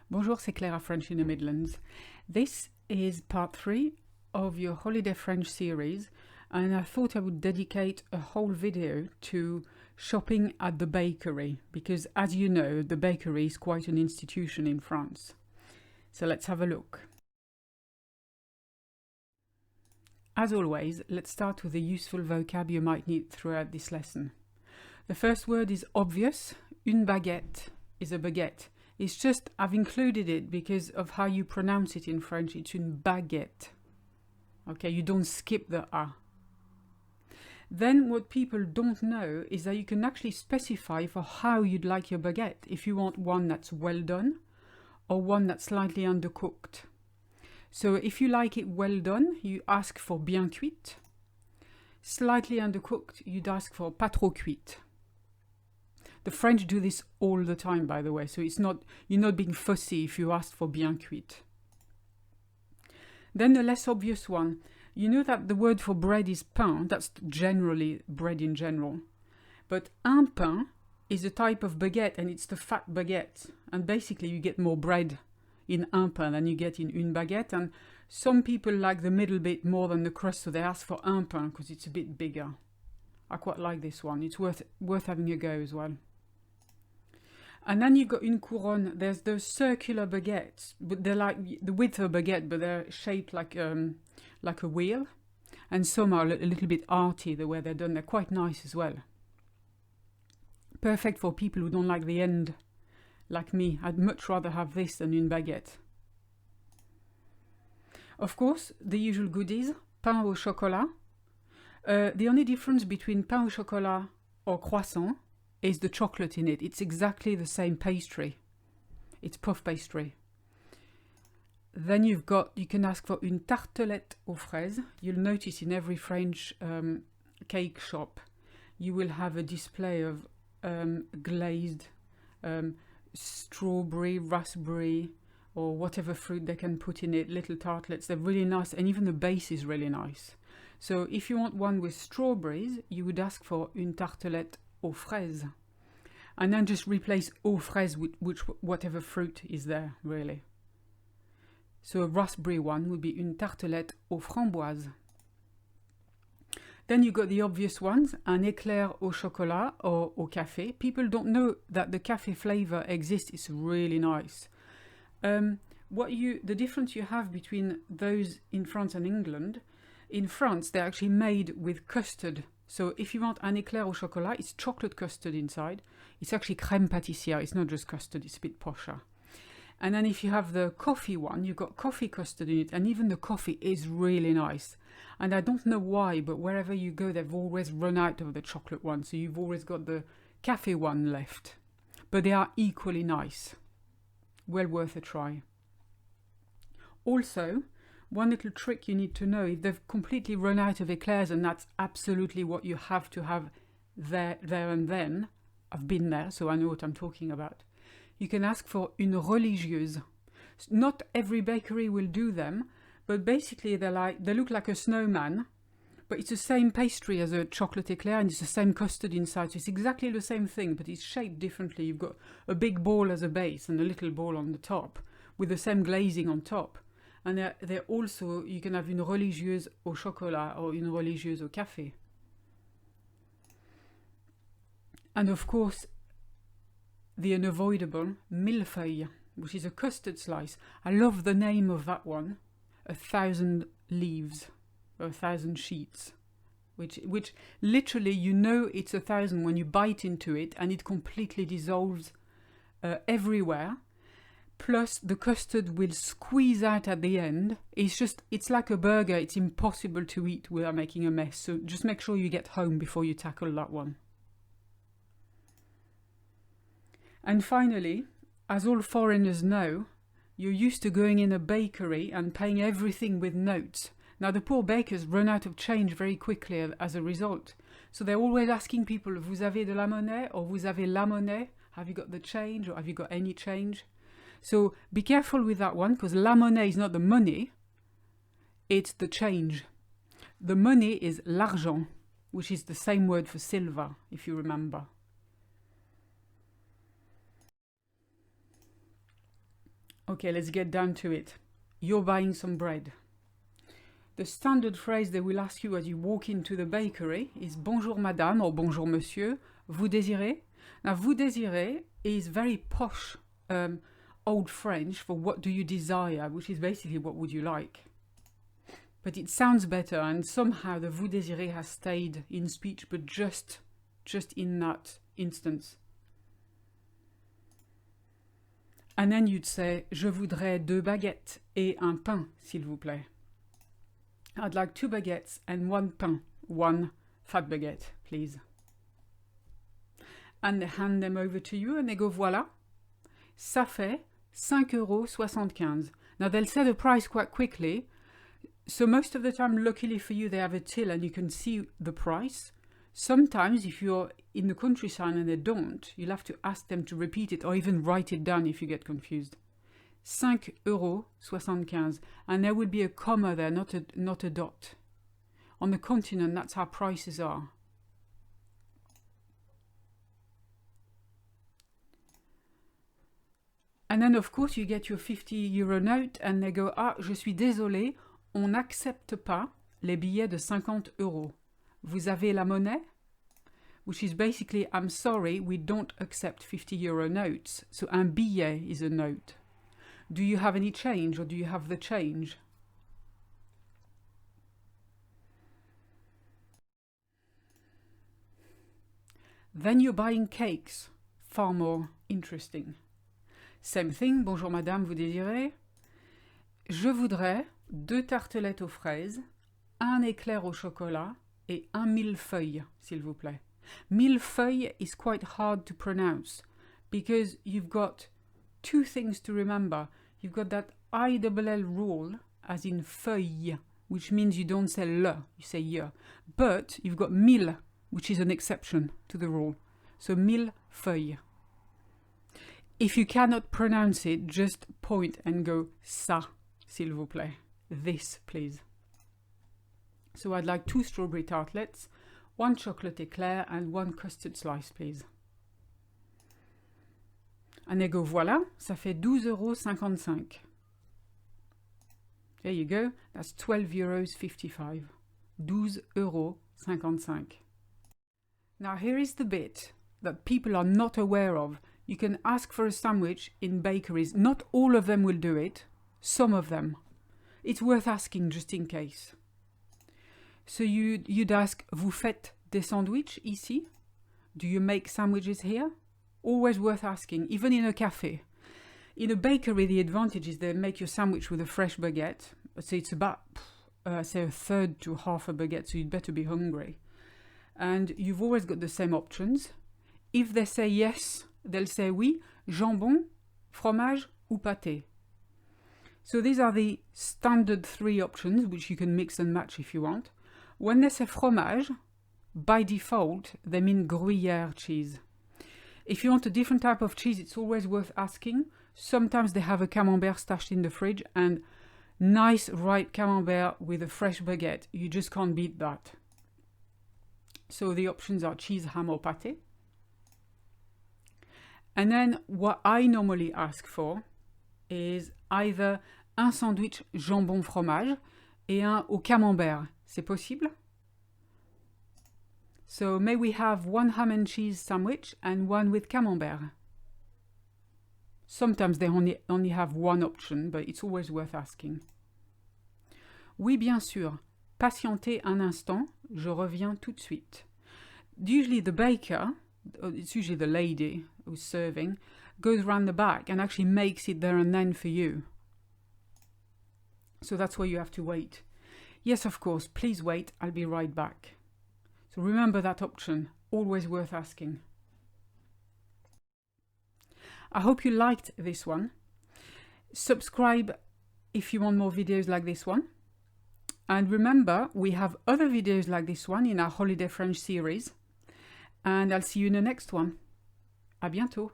Bonjour, c'est Claire à French in the Midlands. This is part 3 of your Holiday French series, and I thought I would dedicate a whole video to shopping at the bakery, because as you know, the bakery is quite an institution in France. So let's have a look. As always, let's start with the useful vocab you might need throughout this lesson. The first word is obvious. Une baguette is a baguette. It's just, I've included it because of how you pronounce it in French. It's une baguette. Okay, you don't skip the A. Then what people don't know is that you can actually specify for how you'd like your baguette. If you want one that's well done or one that's slightly undercooked. So if you like it well done, you ask for bien cuite. Slightly undercooked, you'd ask for pas trop cuite. The French do this all the time, by the way, so you're not being fussy if you ask for bien cuite. Then the less obvious one, you know that the word for bread is pain, that's generally bread in general. But un pain is a type of baguette, and it's the fat baguette. And basically you get more bread in un pain than you get in une baguette, and some people like the middle bit more than the crust, so they ask for un pain because it's a bit bigger. I quite like this one, it's worth having a go as well. And then you've got une couronne. There's those circular baguettes, but they're like the width of a baguette, but they're shaped like a wheel. And some are a little bit arty the way they're done. They're quite nice as well. Perfect for people who don't like the end, like me. I'd much rather have this than une baguette. Of course, the usual goodies, pain au chocolat. The only difference between pain au chocolat or croissant is the chocolate in it. It's exactly the same pastry. It's puff pastry. Then you can ask for une tartelette aux fraises. You'll notice in every French cake shop, you will have a display of glazed strawberry, raspberry, or whatever fruit they can put in it, little tartlets. They're really nice, and even the base is really nice. So if you want one with strawberries, you would ask for une tartelette aux fraises, and then just replace aux fraises with whatever fruit is there, really. So a raspberry one would be une tartelette aux framboises. Then you got the obvious ones, un éclair au chocolat or au café. People don't know that the café flavor exists. It's really nice. The difference you have between those in France and England, in France they're actually made with custard. So if you want un éclair au chocolat, it's chocolate custard inside. It's actually crème pâtissière. It's not just custard, it's a bit posher. And then if you have the coffee one, you've got coffee custard in it, and even the coffee is really nice. And I don't know why, but wherever you go, they've always run out of the chocolate one, so you've always got the cafe one left. But they are equally nice. Well worth a try. Also, one little trick you need to know, if they've completely run out of eclairs, and that's absolutely what you have to have there and then, I've been there, so I know what I'm talking about, you can ask for une religieuse. Not every bakery will do them, but basically they look like a snowman, but it's the same pastry as a chocolate eclair, and it's the same custard inside, so it's exactly the same thing, but it's shaped differently. You've got a big ball as a base and a little ball on the top, with the same glazing on top. And they're also, you can have une religieuse au chocolat or une religieuse au café. And of course, the unavoidable millefeuille, which is a custard slice. I love the name of that one, 1,000 leaves, or 1,000 sheets, which literally, you know it's 1,000 when you bite into it, and it completely dissolves everywhere. Plus the custard will squeeze out at the end. It's like a burger. It's impossible to eat without making a mess. So just make sure you get home before you tackle that one. And finally, as all foreigners know, you're used to going in a bakery and paying everything with notes. Now the poor bakers run out of change very quickly as a result. So they're always asking people, vous avez de la monnaie, or vous avez la monnaie? Have you got the change, or have you got any change? So be careful with that one, because la monnaie is not the money, it's the change. The money is l'argent, which is the same word for silver, if you remember. Okay, let's get down to it. You're buying some bread. The standard phrase they will ask you as you walk into the bakery is bonjour madame or bonjour monsieur, vous désirez? Now, vous désirez is very posh old French for what do you desire, which is basically what would you like. But it sounds better, and somehow the vous désirez has stayed in speech, but just in that instance. And then you'd say, je voudrais 2 baguettes et un pain, s'il vous plaît. I'd like 2 baguettes and 1 pain, 1 fat baguette, please. And they hand them over to you and they go, voilà, ça fait 5,75 €. Now they'll say the price quite quickly, so most of the time, luckily for you, they have a till and you can see the price. Sometimes if you're in the countryside and they don't, you'll have to ask them to repeat it or even write it down if you get confused. 5,75 €, and there will be a comma there, not a dot. On the continent, that's how prices are. And then, of course, you get your 50 € note and they go, ah, je suis désolé, on n'accepte pas les billets de 50 €. Vous avez la monnaie? Which is basically, I'm sorry, we don't accept 50 € notes. So un billet is a note. Do you have any change or do you have the change? Then you're buying cakes. Far more interesting. Same thing, bonjour madame, vous désirez? Je voudrais 2 tartelettes aux fraises, 1 éclair au chocolat et 1 millefeuille, s'il vous plaît. Millefeuille is quite hard to pronounce because you've got 2 things to remember. You've got that ILL rule, as in feuille, which means you don't say le, you say ye. But you've got mille, which is an exception to the rule. So millefeuille. If you cannot pronounce it, just point and go ça, s'il vous plaît. This, please. So I'd like 2 strawberry tartlets, 1 chocolate éclair and 1 custard slice, please. And they go, voilà, ça fait 12,55 €. There you go, that's 12,55 €. 12,55 €. Now here is the bit that people are not aware of. You can ask for a sandwich in bakeries. Not all of them will do it, some of them. It's worth asking just in case. So you'd ask, vous faites des sandwichs ici? Do you make sandwiches here? Always worth asking, even in a cafe. In a bakery, the advantage is they make your sandwich with a fresh baguette. So it's about, say, a third to half a baguette, so you'd better be hungry. And you've always got the same options. If they say yes, they'll say oui, jambon, fromage ou pâté. So these are the standard 3 options, which you can mix and match if you want. When they say fromage, by default, they mean Gruyère cheese. If you want a different type of cheese, it's always worth asking. Sometimes they have a camembert stashed in the fridge, and nice ripe camembert with a fresh baguette. You just can't beat that. So the options are cheese, ham or pâté. And then what I normally ask for is either un sandwich jambon fromage et un au camembert. C'est possible? So may we have 1 ham and cheese sandwich and 1 with camembert? Sometimes they only have 1 option, but it's always worth asking. Oui, bien sûr. Patientez un instant, je reviens tout de suite. Usually the baker, it's usually the lady who's serving, goes round the back and actually makes it there and then for you. So that's why you have to wait. Yes, of course, please wait, I'll be right back. So remember that option, always worth asking. I hope you liked this one. Subscribe if you want more videos like this one. And remember, we have other videos like this one in our Holiday French series. And I'll see you in the next one. À bientôt.